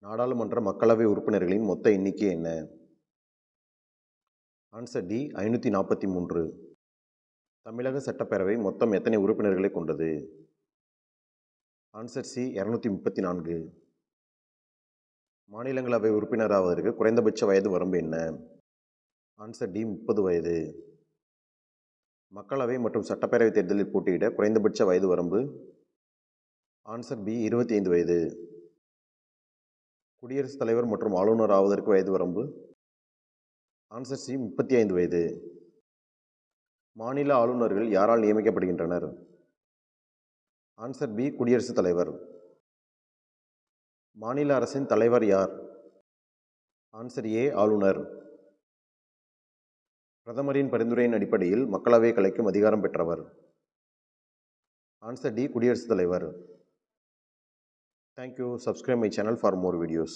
நாடாளுமன்ற மக்களவை உறுப்பினர்களின் மொத்த எண்ணிக்கை என்ன? Answer D 543. தமிழக சட்டப்பேரவை மொத்தம் எத்தனை உறுப்பினர்களை கொண்டது? Answer C 234. மாநிலங்களவை உறுப்பினராவதற்கு குறைந்தபட்ச வயது வரம்பு என்ன? ஆன்சர் டி 30 வயது. மக்களவை மற்றும் சட்டப்பேரவை தேர்தலில் போட்டியிட குறைந்தபட்ச வயது வரம்பு? ஆன்சர் பி 25 வயது. குடியரசுத் தலைவர் மற்றும் ஆளுநர் ஆவதற்கு வயது வரம்பு? ஆன்சர் சி 35 வயது. மாநில ஆளுநர்கள் யாரால் நியமிக்கப்படுகின்றனர்? ஆன்சர் பி குடியரசுத் தலைவர். மாநில அரசின் தலைவர் யார்? ஆன்சர் ஏ ஆளுநர். பிரதமரின் பரிந்துரையின் அடிப்படையில் மக்களவையை கலைக்கும் அதிகாரம் பெற்றவர்? ஆன்சர் டி குடியரசுத் தலைவர். Thank you. Subscribe my channel for more videos.